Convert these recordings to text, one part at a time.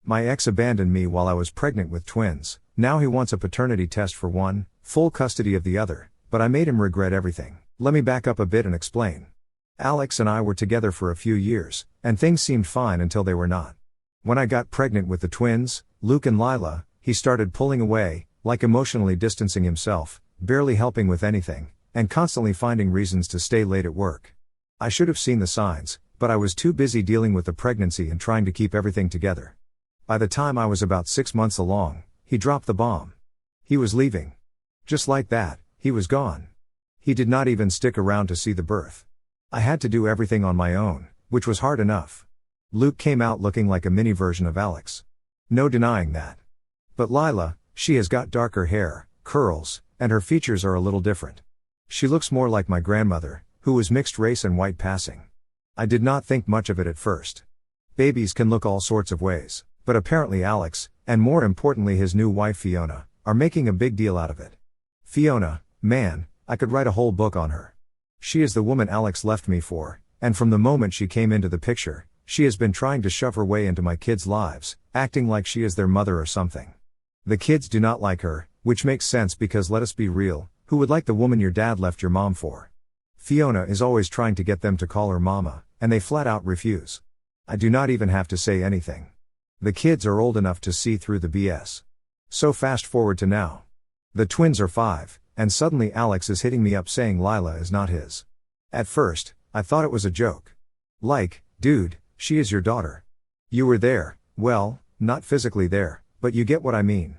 My ex abandoned me while I was pregnant with twins. Now he wants a paternity test for one, full custody of the other, but I made him regret everything. Let me back up a bit and explain. Alex and I were together for a few years, and things seemed fine until they were not. When I got pregnant with the twins, Luke and Lila, he started pulling away, like emotionally distancing himself, barely helping with anything, and constantly finding reasons to stay late at work. I should have seen the signs, but I was too busy dealing with the pregnancy and trying to keep everything together. By the time I was about 6 months along, he dropped the bomb. He was leaving. Just like that, he was gone. He did not even stick around to see the birth. I had to do everything on my own, which was hard enough. Luke came out looking like a mini version of Alex. No denying that. But Lila, she has got darker hair, curls, and her features are a little different. She looks more like my grandmother, who was mixed race and white passing. I did not think much of it at first. Babies can look all sorts of ways, but apparently Alex, and more importantly his new wife Fiona, are making a big deal out of it. Fiona, man, I could write a whole book on her. She is the woman Alex left me for, and from the moment she came into the picture, she has been trying to shove her way into my kids' lives, acting like she is their mother or something. The kids do not like her, which makes sense because let us be real, who would like the woman your dad left your mom for? Fiona is always trying to get them to call her mama, and they flat out refuse. I do not even have to say anything. The kids are old enough to see through the BS. So fast forward to now. The twins are 5, and suddenly Alex is hitting me up saying Lila is not his. At first, I thought it was a joke. Like, dude, she is your daughter. You were there, well, not physically there, but you get what I mean.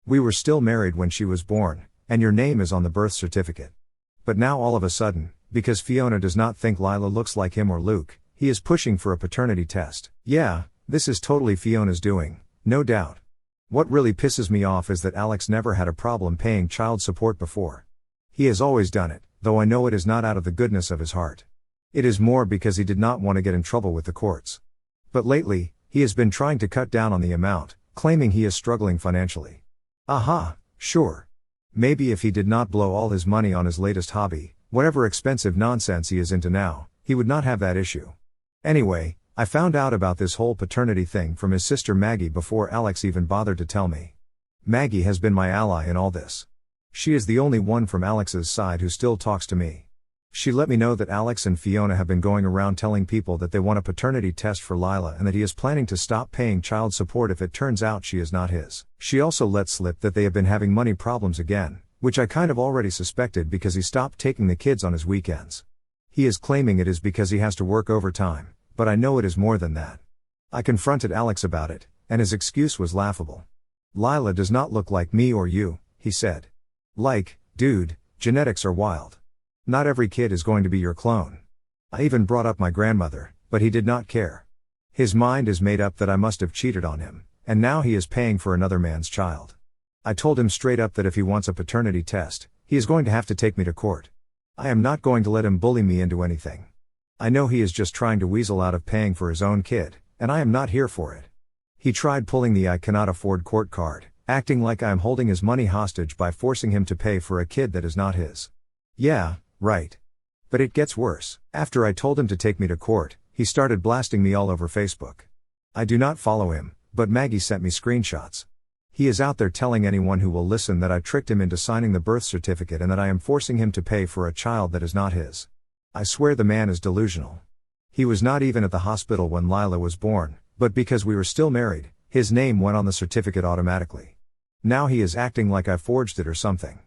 We were still married when she was born, and your name is on the birth certificate. But now all of a sudden, because Fiona does not think Lila looks like him or Luke, he is pushing for a paternity test. Yeah, this is totally Fiona's doing, no doubt. What really pisses me off is that Alex never had a problem paying child support before. He has always done it, though I know it is not out of the goodness of his heart. It is more because he did not want to get in trouble with the courts. But lately, he has been trying to cut down on the amount, claiming he is struggling financially. Aha, sure. Maybe if he did not blow all his money on his latest hobby, whatever expensive nonsense he is into now, he would not have that issue. Anyway, I found out about this whole paternity thing from his sister Maggie before Alex even bothered to tell me. Maggie has been my ally in all this. She is the only one from Alex's side who still talks to me. She let me know that Alex and Fiona have been going around telling people that they want a paternity test for Lila and that he is planning to stop paying child support if it turns out she is not his. She also let slip that they have been having money problems again, which I kind of already suspected because he stopped taking the kids on his weekends. He is claiming it is because he has to work overtime, but I know it is more than that. I confronted Alex about it, and his excuse was laughable. Lila does not look like me or you, he said. Like, dude, genetics are wild. Not every kid is going to be your clone. I even brought up my grandmother, but he did not care. His mind is made up that I must have cheated on him, and now he is paying for another man's child. I told him straight up that if he wants a paternity test, he is going to have to take me to court. I am not going to let him bully me into anything. I know he is just trying to weasel out of paying for his own kid, and I am not here for it. He tried pulling the I cannot afford court card, acting like I am holding his money hostage by forcing him to pay for a kid that is not his. Yeah, right. But it gets worse. After I told him to take me to court, he started blasting me all over Facebook. I do not follow him, but Maggie sent me screenshots. He is out there telling anyone who will listen that I tricked him into signing the birth certificate and that I am forcing him to pay for a child that is not his. I swear the man is delusional. He was not even at the hospital when Lila was born, but because we were still married, his name went on the certificate automatically. Now he is acting like I forged it or something.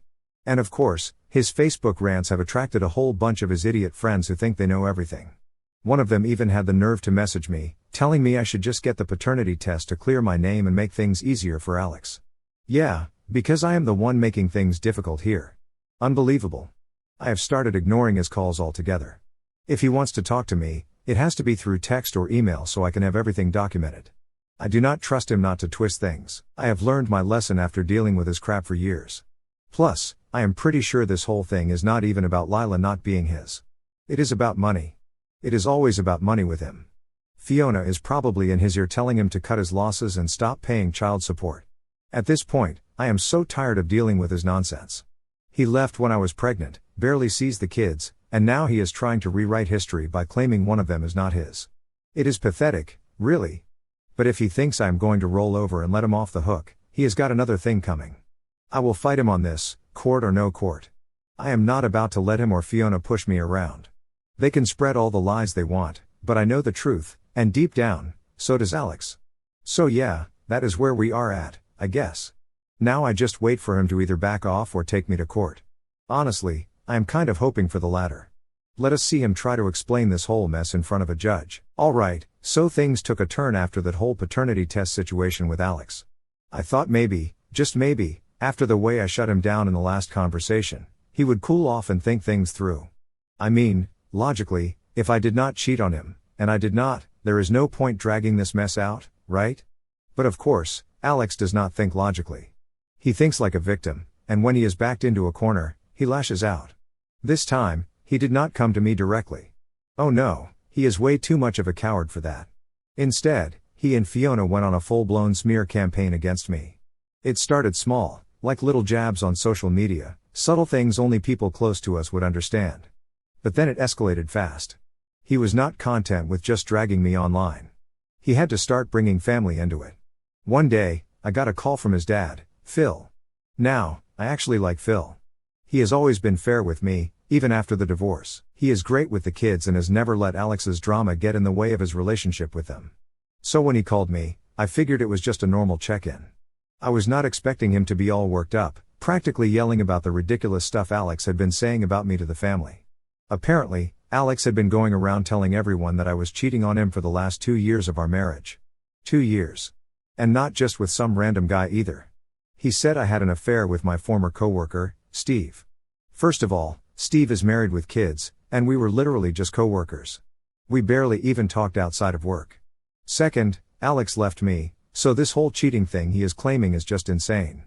And of course, his Facebook rants have attracted a whole bunch of his idiot friends who think they know everything. One of them even had the nerve to message me, telling me I should just get the paternity test to clear my name and make things easier for Alex. Yeah, because I am the one making things difficult here. Unbelievable. I have started ignoring his calls altogether. If he wants to talk to me, it has to be through text or email so I can have everything documented. I do not trust him not to twist things. I have learned my lesson after dealing with his crap for years. Plus, I am pretty sure this whole thing is not even about Lila not being his. It is about money. It is always about money with him. Fiona is probably in his ear telling him to cut his losses and stop paying child support. At this point, I am so tired of dealing with his nonsense. He left when I was pregnant, barely sees the kids, and now he is trying to rewrite history by claiming one of them is not his. It is pathetic, really. But if he thinks I am going to roll over and let him off the hook, he has got another thing coming. I will fight him on this, court or no court. I am not about to let him or Fiona push me around. They can spread all the lies they want, but I know the truth, and deep down, so does Alex. So yeah, that is where we are at, I guess. Now I just wait for him to either back off or take me to court. Honestly, I am kind of hoping for the latter. Let us see him try to explain this whole mess in front of a judge. Alright, so things took a turn after that whole paternity test situation with Alex. I thought maybe, just maybe, after the way I shut him down in the last conversation, he would cool off and think things through. I mean, logically, if I did not cheat on him, and I did not, there is no point dragging this mess out, right? But of course, Alex does not think logically. He thinks like a victim, and when he is backed into a corner, he lashes out. This time, he did not come to me directly. Oh no, he is way too much of a coward for that. Instead, he and Fiona went on a full-blown smear campaign against me. It started small, like little jabs on social media, subtle things only people close to us would understand. But then it escalated fast. He was not content with just dragging me online. He had to start bringing family into it. One day, I got a call from his dad, Phil. Now, I actually like Phil. He has always been fair with me, even after the divorce. He is great with the kids and has never let Alex's drama get in the way of his relationship with them. So when he called me, I figured it was just a normal check-in. I was not expecting him to be all worked up, practically yelling about the ridiculous stuff Alex had been saying about me to the family. Apparently, Alex had been going around telling everyone that I was cheating on him for the last 2 years of our marriage. 2 years. And not just with some random guy either. He said I had an affair with my former coworker, Steve. First of all, Steve is married with kids, and we were literally just coworkers. We barely even talked outside of work. Second, Alex left me, so this whole cheating thing he is claiming is just insane.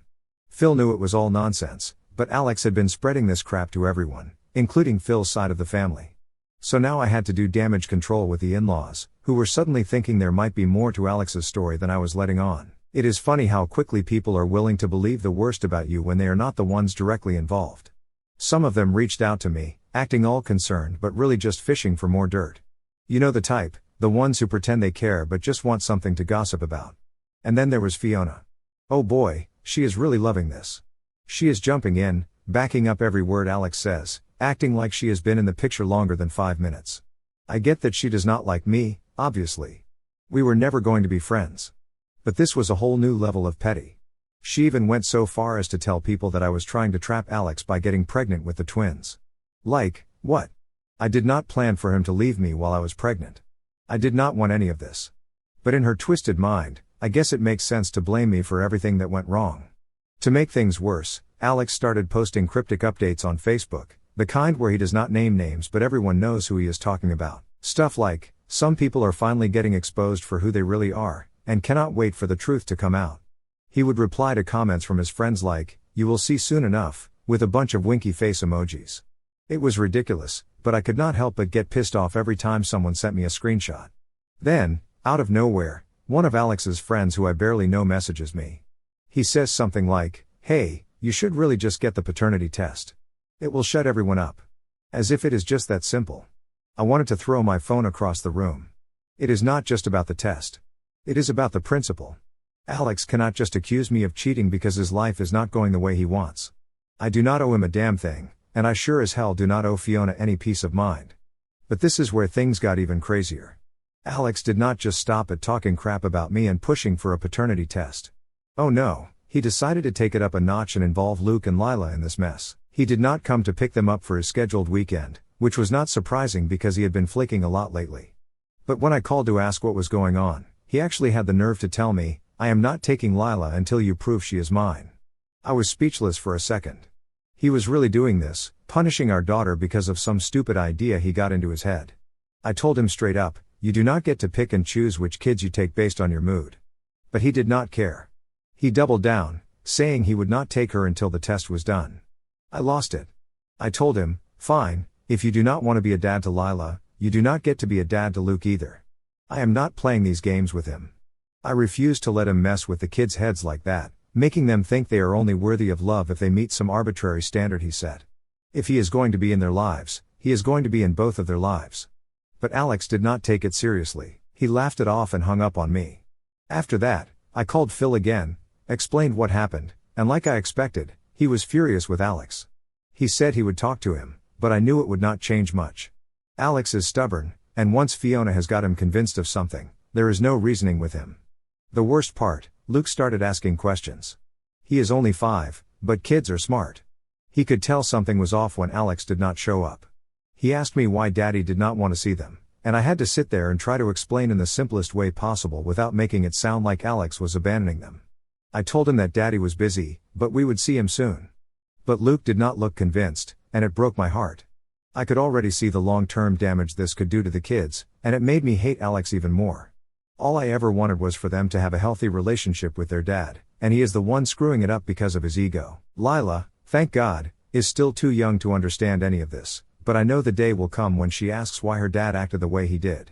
Phil knew it was all nonsense, but Alex had been spreading this crap to everyone, including Phil's side of the family. So now I had to do damage control with the in-laws, who were suddenly thinking there might be more to Alex's story than I was letting on. It is funny how quickly people are willing to believe the worst about you when they are not the ones directly involved. Some of them reached out to me, acting all concerned but really just fishing for more dirt. You know the type, the ones who pretend they care but just want something to gossip about. And then there was Fiona. Oh boy, she is really loving this. She is jumping in, backing up every word Alex says, acting like she has been in the picture longer than 5 minutes. I get that she does not like me, obviously. We were never going to be friends. But this was a whole new level of petty. She even went so far as to tell people that I was trying to trap Alex by getting pregnant with the twins. Like, what? I did not plan for him to leave me while I was pregnant. I did not want any of this. But in her twisted mind, I guess it makes sense to blame me for everything that went wrong. To make things worse, Alex started posting cryptic updates on Facebook, the kind where he does not name names but everyone knows who he is talking about. Stuff like, some people are finally getting exposed for who they really are, and cannot wait for the truth to come out. He would reply to comments from his friends like, you will see soon enough, with a bunch of winky face emojis. It was ridiculous, but I could not help but get pissed off every time someone sent me a screenshot. Then, out of nowhere, one of Alex's friends who I barely know messages me. He says something like, hey, you should really just get the paternity test. It will shut everyone up. As if it is just that simple. I wanted to throw my phone across the room. It is not just about the test. It is about the principle. Alex cannot just accuse me of cheating because his life is not going the way he wants. I do not owe him a damn thing, and I sure as hell do not owe Fiona any peace of mind. But this is where things got even crazier. Alex did not just stop at talking crap about me and pushing for a paternity test. Oh no, he decided to take it up a notch and involve Luke and Lila in this mess. He did not come to pick them up for his scheduled weekend, which was not surprising because he had been flaking a lot lately. But when I called to ask what was going on, he actually had the nerve to tell me, I am not taking Lila until you prove she is mine. I was speechless for a second. He was really doing this, punishing our daughter because of some stupid idea he got into his head. I told him straight up, you do not get to pick and choose which kids you take based on your mood. But he did not care. He doubled down, saying he would not take her until the test was done. I lost it. I told him, fine, if you do not want to be a dad to Lila, you do not get to be a dad to Luke either. I am not playing these games with him. I refuse to let him mess with the kids' heads like that, making them think they are only worthy of love if they meet some arbitrary standard he set. If he is going to be in their lives, he is going to be in both of their lives. But Alex did not take it seriously, he laughed it off and hung up on me. After that, I called Phil again, explained what happened, and like I expected, he was furious with Alex. He said he would talk to him, but I knew it would not change much. Alex is stubborn, and once Fiona has got him convinced of something, there is no reasoning with him. The worst part, Luke started asking questions. He is only 5, but kids are smart. He could tell something was off when Alex did not show up. He asked me why Daddy did not want to see them, and I had to sit there and try to explain in the simplest way possible without making it sound like Alex was abandoning them. I told him that Daddy was busy, but we would see him soon. But Luke did not look convinced, and it broke my heart. I could already see the long-term damage this could do to the kids, and it made me hate Alex even more. All I ever wanted was for them to have a healthy relationship with their dad, and he is the one screwing it up because of his ego. Lila, thank God, is still too young to understand any of this, but I know the day will come when she asks why her dad acted the way he did.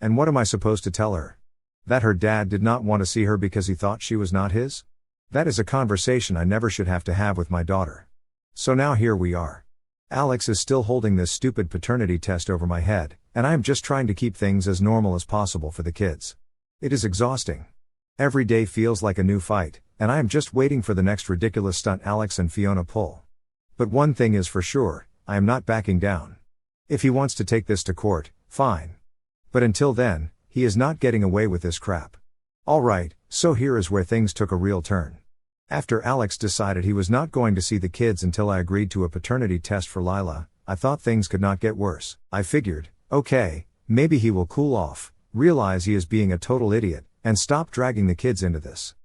And what am I supposed to tell her? That her dad did not want to see her because he thought she was not his? That is a conversation I never should have to have with my daughter. So now here we are. Alex is still holding this stupid paternity test over my head, and I am just trying to keep things as normal as possible for the kids. It is exhausting. Every day feels like a new fight, and I am just waiting for the next ridiculous stunt Alex and Fiona pull. But one thing is for sure, I am not backing down. If he wants to take this to court, fine. But until then, he is not getting away with this crap. Alright, so here is where things took a real turn. After Alex decided he was not going to see the kids until I agreed to a paternity test for Lila, I thought things could not get worse. I figured, okay, maybe he will cool off, realize he is being a total idiot, and stop dragging the kids into this.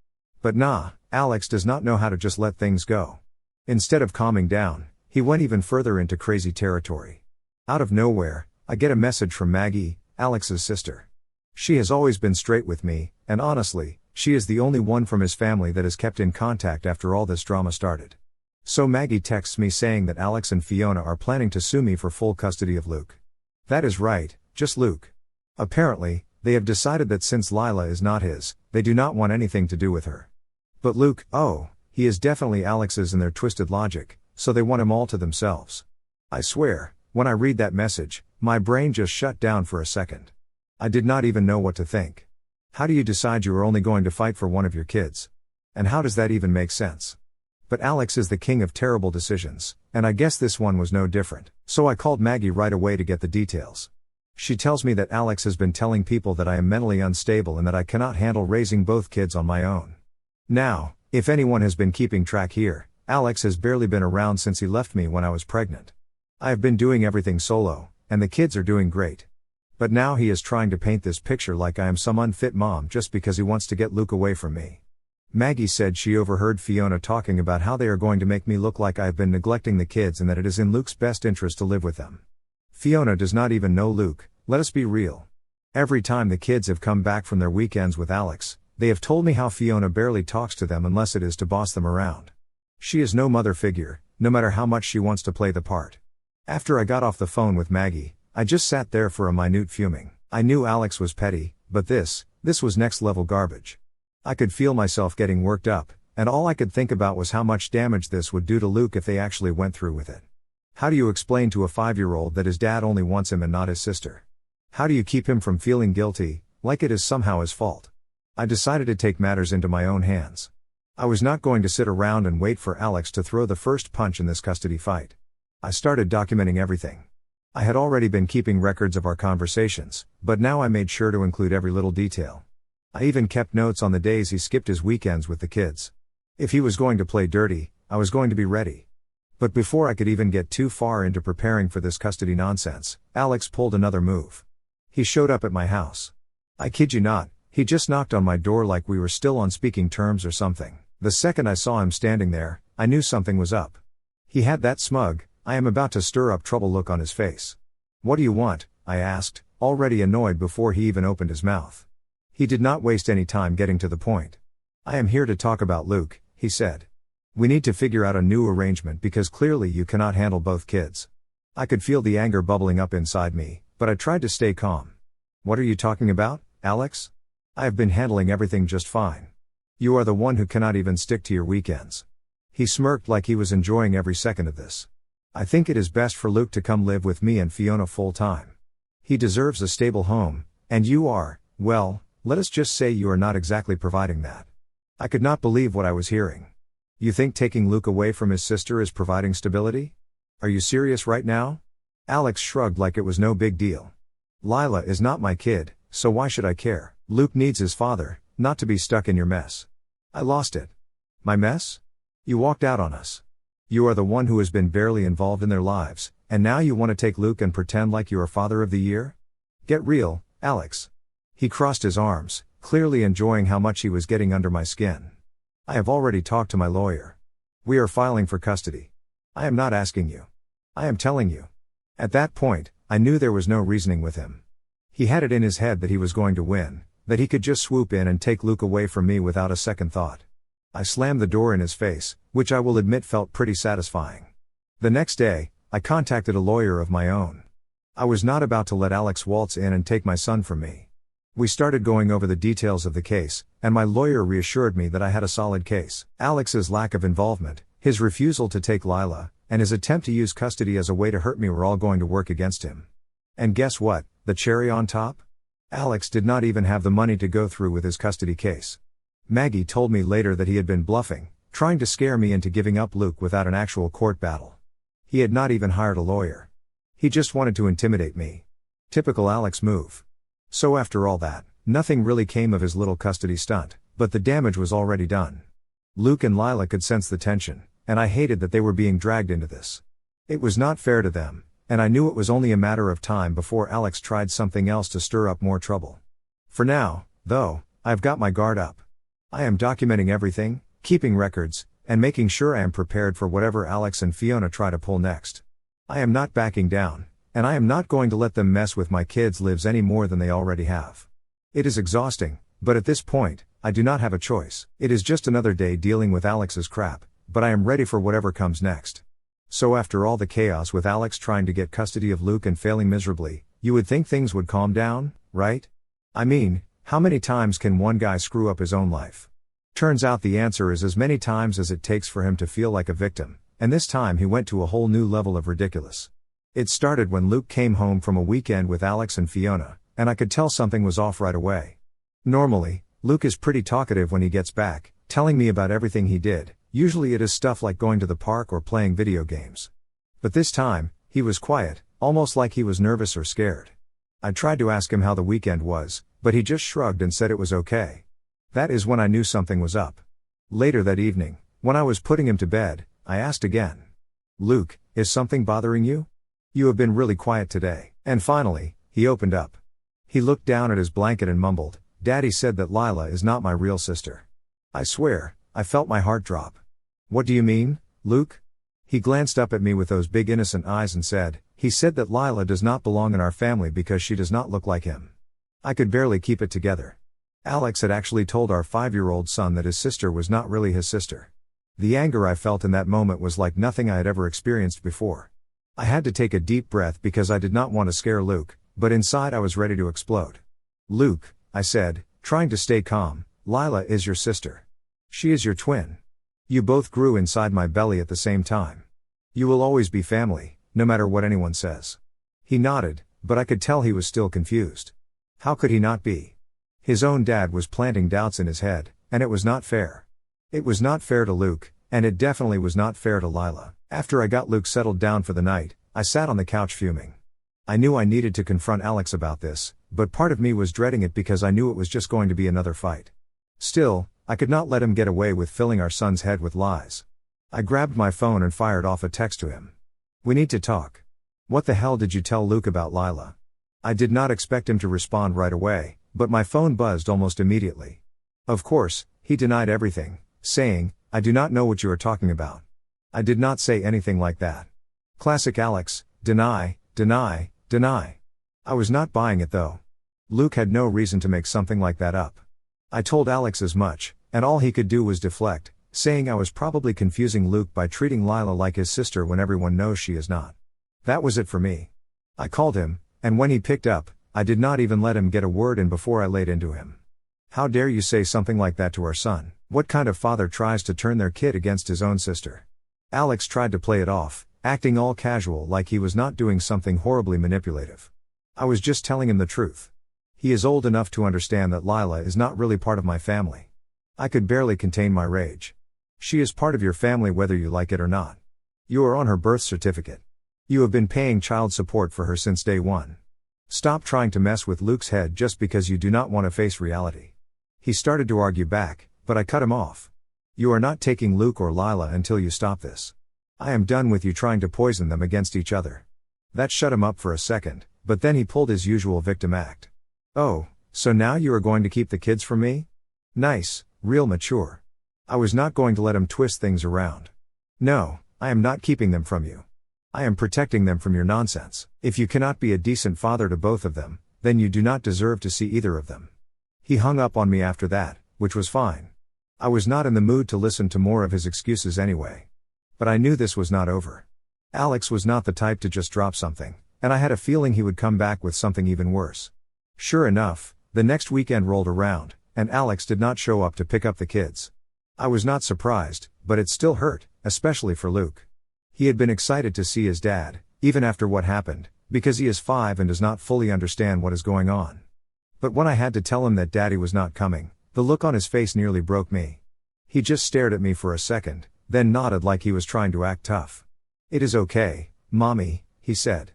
But nah, Alex does not know how to just let things go. Instead of calming down, he went even further into crazy territory. Out of nowhere, I get a message from Maggie, Alex's sister. She has always been straight with me, and honestly, she is the only one from his family that has kept in contact after all this drama started. So Maggie texts me saying that Alex and Fiona are planning to sue me for full custody of Luke. That is right, just Luke. Apparently, they have decided that since Lila is not his, they do not want anything to do with her. But Luke, oh, he is definitely Alex's in their twisted logic, so they want him all to themselves. I swear, when I read that message, my brain just shut down for a second. I did not even know what to think. How do you decide you are only going to fight for one of your kids? And how does that even make sense? But Alex is the king of terrible decisions, and I guess this one was no different. So I called Maggie right away to get the details. She tells me that Alex has been telling people that I am mentally unstable and that I cannot handle raising both kids on my own. Now, if anyone has been keeping track here, Alex has barely been around since he left me when I was pregnant. I have been doing everything solo, and the kids are doing great. But now he is trying to paint this picture like I am some unfit mom just because he wants to get Luke away from me. Maggie said she overheard Fiona talking about how they are going to make me look like I have been neglecting the kids and that it is in Luke's best interest to live with them. Fiona does not even know Luke, let us be real. Every time the kids have come back from their weekends with Alex, they have told me how Fiona barely talks to them unless it is to boss them around. She is no mother figure, no matter how much she wants to play the part. After I got off the phone with Maggie, I just sat there for a minute fuming. I knew Alex was petty, but this was next level garbage. I could feel myself getting worked up, and all I could think about was how much damage this would do to Luke if they actually went through with it. How do you explain to a 5-year-old that his dad only wants him and not his sister? How do you keep him from feeling guilty, like it is somehow his fault? I decided to take matters into my own hands. I was not going to sit around and wait for Alex to throw the first punch in this custody fight. I started documenting everything. I had already been keeping records of our conversations, but now I made sure to include every little detail. I even kept notes on the days he skipped his weekends with the kids. If he was going to play dirty, I was going to be ready. But before I could even get too far into preparing for this custody nonsense, Alex pulled another move. He showed up at my house. I kid you not, he just knocked on my door like we were still on speaking terms or something. The second I saw him standing there, I knew something was up. He had that smug, I am about to stir up trouble look on his face. What do you want? I asked, already annoyed before he even opened his mouth. He did not waste any time getting to the point. I am here to talk about Luke, he said. We need to figure out a new arrangement because clearly you cannot handle both kids. I could feel the anger bubbling up inside me, but I tried to stay calm. What are you talking about, Alex? I have been handling everything just fine. You are the one who cannot even stick to your weekends. He smirked like he was enjoying every second of this. I think it is best for Luke to come live with me and Fiona full time. He deserves a stable home, and you are, well, Let us just say you are not exactly providing that. I could not believe what I was hearing. You think taking Luke away from his sister is providing stability? Are you serious right now? Alex shrugged like it was no big deal. Lila is not my kid, so why should I care? Luke needs his father, not to be stuck in your mess. I lost it. My mess? You walked out on us. You are the one who has been barely involved in their lives, and now you want to take Luke and pretend like you are father of the year? Get real, Alex. He crossed his arms, clearly enjoying how much he was getting under my skin. I have already talked to my lawyer. We are filing for custody. I am not asking you. I am telling you. At that point, I knew there was no reasoning with him. He had it in his head that he was going to win, that he could just swoop in and take Luke away from me without a second thought. I slammed the door in his face, which I will admit felt pretty satisfying. The next day, I contacted a lawyer of my own. I was not about to let Alex waltz in and take my son from me. We started going over the details of the case, and my lawyer reassured me that I had a solid case. Alex's lack of involvement, his refusal to take Lila, and his attempt to use custody as a way to hurt me were all going to work against him. And guess what, the cherry on top? Alex did not even have the money to go through with his custody case. Maggie told me later that he had been bluffing, trying to scare me into giving up Luke without an actual court battle. He had not even hired a lawyer. He just wanted to intimidate me. Typical Alex move. So after all that, nothing really came of his little custody stunt, but the damage was already done. Luke and Lila could sense the tension, and I hated that they were being dragged into this. It was not fair to them, and I knew it was only a matter of time before Alex tried something else to stir up more trouble. For now, though, I've got my guard up. I am documenting everything, keeping records, and making sure I am prepared for whatever Alex and Fiona try to pull next. I am not backing down, and I am not going to let them mess with my kids' lives any more than they already have. It is exhausting, but at this point, I do not have a choice. It is just another day dealing with Alex's crap, but I am ready for whatever comes next. So after all the chaos with Alex trying to get custody of Luke and failing miserably, you would think things would calm down, right? I mean, how many times can one guy screw up his own life? Turns out the answer is as many times as it takes for him to feel like a victim, and this time he went to a whole new level of ridiculous. It started when Luke came home from a weekend with Alex and Fiona, and I could tell something was off right away. Normally, Luke is pretty talkative when he gets back, telling me about everything he did. Usually it is stuff like going to the park or playing video games. But this time, he was quiet, almost like he was nervous or scared. I tried to ask him how the weekend was, but he just shrugged and said it was okay. That is when I knew something was up. Later that evening, when I was putting him to bed, I asked again. Luke, is something bothering you? You have been really quiet today. And finally, he opened up. He looked down at his blanket and mumbled, Daddy said that Lila is not my real sister. I swear, I felt my heart drop. What do you mean, Luke? He glanced up at me with those big innocent eyes and said, he said that Lila does not belong in our family because she does not look like him. I could barely keep it together. Alex had actually told our 5-year-old son that his sister was not really his sister. The anger I felt in that moment was like nothing I had ever experienced before. I had to take a deep breath because I did not want to scare Luke, but inside I was ready to explode. Luke, I said, trying to stay calm, Lila is your sister. She is your twin. You both grew inside my belly at the same time. You will always be family, no matter what anyone says. He nodded, but I could tell he was still confused. How could he not be? His own dad was planting doubts in his head, and it was not fair. It was not fair to Luke, and it definitely was not fair to Lila. After I got Luke settled down for the night, I sat on the couch fuming. I knew I needed to confront Alex about this, but part of me was dreading it because I knew it was just going to be another fight. Still, I could not let him get away with filling our son's head with lies. I grabbed my phone and fired off a text to him. We need to talk. What the hell did you tell Luke about Lila? I did not expect him to respond right away, but my phone buzzed almost immediately. Of course, he denied everything, saying, I do not know what you are talking about. I did not say anything like that. Classic Alex, deny, deny, deny. I was not buying it though. Luke had no reason to make something like that up. I told Alex as much, and all he could do was deflect, saying I was probably confusing Luke by treating Lila like his sister when everyone knows she is not. That was it for me. I called him, and when he picked up, I did not even let him get a word in before I laid into him. How dare you say something like that to our son? What kind of father tries to turn their kid against his own sister? Alex tried to play it off, acting all casual like he was not doing something horribly manipulative. I was just telling him the truth. He is old enough to understand that Lila is not really part of my family. I could barely contain my rage. She is part of your family whether you like it or not. You are on her birth certificate. You have been paying child support for her since day one. Stop trying to mess with Luke's head just because you do not want to face reality. He started to argue back, but I cut him off. You are not taking Luke or Lila until you stop this. I am done with you trying to poison them against each other. That shut him up for a second, but then he pulled his usual victim act. Oh, so now you are going to keep the kids from me? Nice, real mature. I was not going to let him twist things around. No, I am not keeping them from you. I am protecting them from your nonsense. If you cannot be a decent father to both of them, then you do not deserve to see either of them. He hung up on me after that, which was fine. I was not in the mood to listen to more of his excuses anyway. But I knew this was not over. Alex was not the type to just drop something, and I had a feeling he would come back with something even worse. Sure enough, the next weekend rolled around, and Alex did not show up to pick up the kids. I was not surprised, but it still hurt, especially for Luke. He had been excited to see his dad, even after what happened, because he is 5 and does not fully understand what is going on. But when I had to tell him that Daddy was not coming, the look on his face nearly broke me. He just stared at me for a second, then nodded like he was trying to act tough. It is okay, Mommy, he said.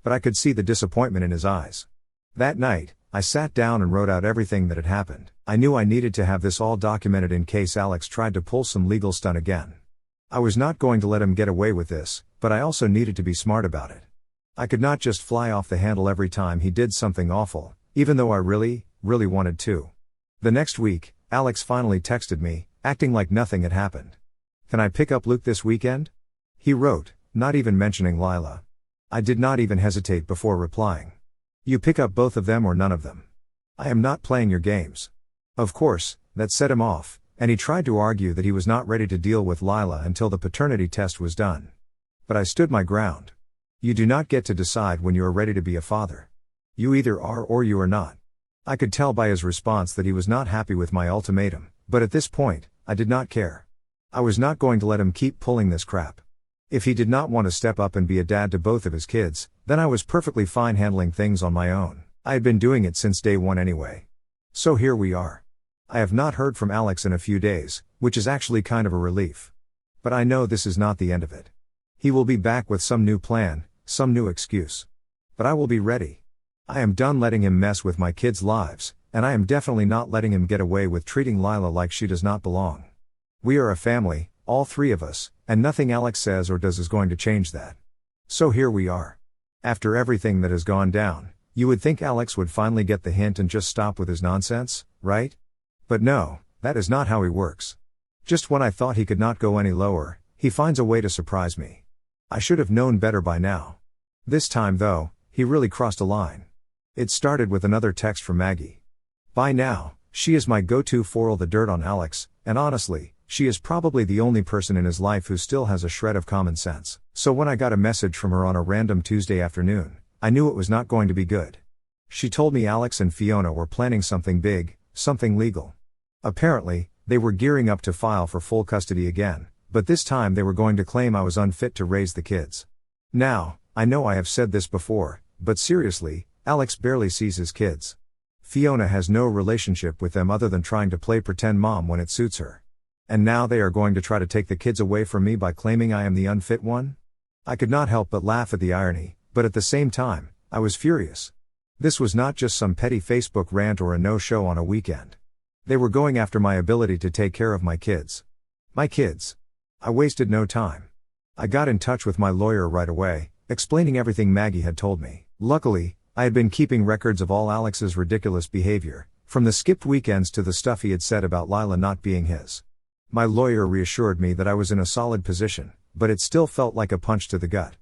But I could see the disappointment in his eyes. That night, I sat down and wrote out everything that had happened. I knew I needed to have this all documented in case Alex tried to pull some legal stunt again. I was not going to let him get away with this, but I also needed to be smart about it. I could not just fly off the handle every time he did something awful, even though I really wanted to. The next week, Alex finally texted me, acting like nothing had happened. Can I pick up Luke this weekend? He wrote, not even mentioning Lila. I did not even hesitate before replying. You pick up both of them or none of them. I am not playing your games. Of course, that set him off, and he tried to argue that he was not ready to deal with Lila until the paternity test was done. But I stood my ground. You do not get to decide when you are ready to be a father. You either are or you are not. I could tell by his response that he was not happy with my ultimatum, but at this point, I did not care. I was not going to let him keep pulling this crap. If he did not want to step up and be a dad to both of his kids, then I was perfectly fine handling things on my own. I had been doing it since day one anyway. So here we are. I have not heard from Alex in a few days, which is actually kind of a relief. But I know this is not the end of it. He will be back with some new plan, some new excuse. But I will be ready. I am done letting him mess with my kids' lives, and I am definitely not letting him get away with treating Lila like she does not belong. We are a family, all three of us, and nothing Alex says or does is going to change that. So here we are. After everything that has gone down, you would think Alex would finally get the hint and just stop with his nonsense, right? But no, that is not how he works. Just when I thought he could not go any lower, he finds a way to surprise me. I should have known better by now. This time though, he really crossed a line. It started with another text from Maggie. By now, she is my go-to for all the dirt on Alex, and honestly, she is probably the only person in his life who still has a shred of common sense. So when I got a message from her on a random Tuesday afternoon, I knew it was not going to be good. She told me Alex and Fiona were planning something big, something legal. Apparently, they were gearing up to file for full custody again, but this time they were going to claim I was unfit to raise the kids. Now, I know I have said this before, but seriously, Alex barely sees his kids. Fiona has no relationship with them other than trying to play pretend mom when it suits her. And now they are going to try to take the kids away from me by claiming I am the unfit one? I could not help but laugh at the irony, but at the same time, I was furious. This was not just some petty Facebook rant or a no-show on a weekend. They were going after my ability to take care of my kids. My kids. I wasted no time. I got in touch with my lawyer right away, explaining everything Maggie had told me. Luckily, I had been keeping records of all Alex's ridiculous behavior, from the skipped weekends to the stuff he had said about Lila not being his. My lawyer reassured me that I was in a solid position, but it still felt like a punch to the gut.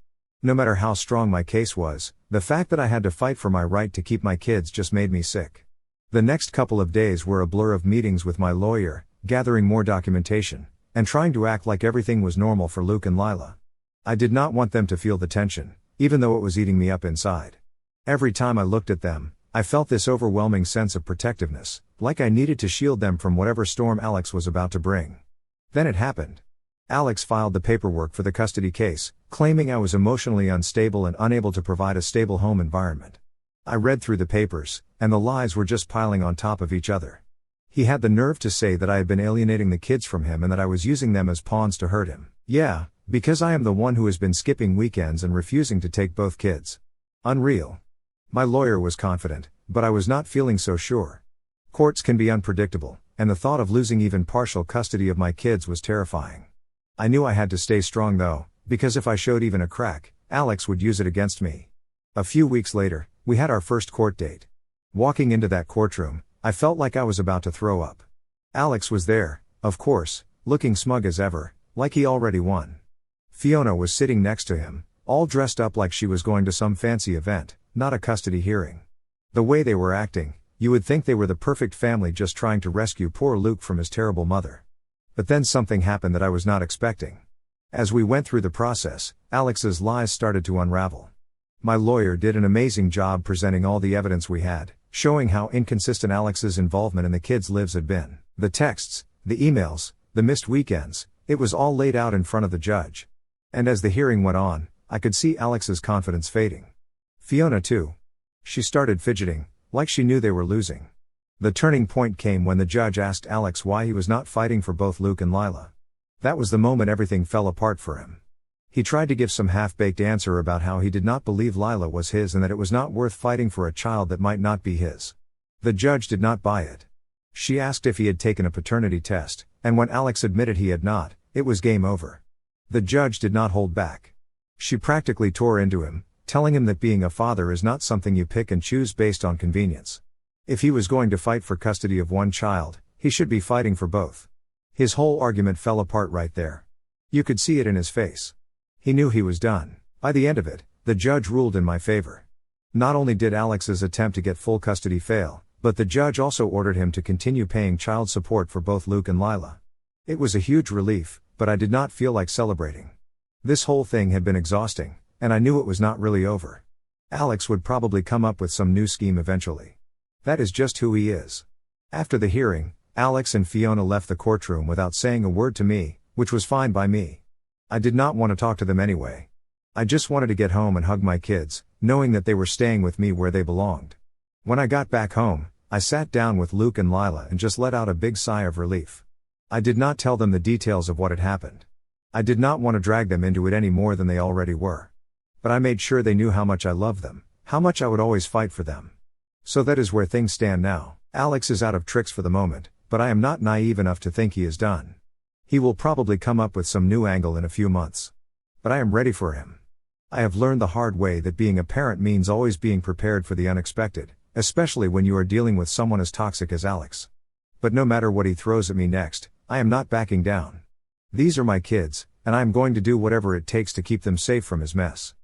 No matter how strong my case was, the fact that I had to fight for my right to keep my kids just made me sick. The next couple of days were a blur of meetings with my lawyer, gathering more documentation, and trying to act like everything was normal for Luke and Lila. I did not want them to feel the tension, even though it was eating me up inside. Every time I looked at them, I felt this overwhelming sense of protectiveness, like I needed to shield them from whatever storm Alex was about to bring. Then it happened. Alex filed the paperwork for the custody case, claiming I was emotionally unstable and unable to provide a stable home environment. I read through the papers, and the lies were just piling on top of each other. He had the nerve to say that I had been alienating the kids from him and that I was using them as pawns to hurt him. Yeah, because I am the one who has been skipping weekends and refusing to take both kids. Unreal. My lawyer was confident, but I was not feeling so sure. Courts can be unpredictable, and the thought of losing even partial custody of my kids was terrifying. I knew I had to stay strong though, because if I showed even a crack, Alex would use it against me. A few weeks later, we had our first court date. Walking into that courtroom, I felt like I was about to throw up. Alex was there, of course, looking smug as ever, like he already won. Fiona was sitting next to him, all dressed up like she was going to some fancy event, not a custody hearing. The way they were acting, you would think they were the perfect family just trying to rescue poor Luke from his terrible mother. But then something happened that I was not expecting. As we went through the process, Alex's lies started to unravel. My lawyer did an amazing job presenting all the evidence we had, showing how inconsistent Alex's involvement in the kids' lives had been. The texts, the emails, the missed weekends, it was all laid out in front of the judge. And as the hearing went on, I could see Alex's confidence fading. Fiona too. She started fidgeting, like she knew they were losing. The turning point came when the judge asked Alex why he was not fighting for both Luke and Lila. That was the moment everything fell apart for him. He tried to give some half-baked answer about how he did not believe Lila was his and that it was not worth fighting for a child that might not be his. The judge did not buy it. She asked if he had taken a paternity test, and when Alex admitted he had not, it was game over. The judge did not hold back. She practically tore into him, telling him that being a father is not something you pick and choose based on convenience. If he was going to fight for custody of one child, he should be fighting for both. His whole argument fell apart right there. You could see it in his face. He knew he was done. By the end of it, the judge ruled in my favor. Not only did Alex's attempt to get full custody fail, but the judge also ordered him to continue paying child support for both Luke and Lila. It was a huge relief, but I did not feel like celebrating. This whole thing had been exhausting, and I knew it was not really over. Alex would probably come up with some new scheme eventually. That is just who he is. After the hearing, Alex and Fiona left the courtroom without saying a word to me, which was fine by me. I did not want to talk to them anyway. I just wanted to get home and hug my kids, knowing that they were staying with me where they belonged. When I got back home, I sat down with Luke and Lila and just let out a big sigh of relief. I did not tell them the details of what had happened. I did not want to drag them into it any more than they already were. But I made sure they knew how much I loved them, how much I would always fight for them. So that is where things stand now. Alex is out of tricks for the moment, but I am not naive enough to think he is done. He will probably come up with some new angle in a few months. But I am ready for him. I have learned the hard way that being a parent means always being prepared for the unexpected, especially when you are dealing with someone as toxic as Alex. But no matter what he throws at me next, I am not backing down. These are my kids, and I am going to do whatever it takes to keep them safe from his mess.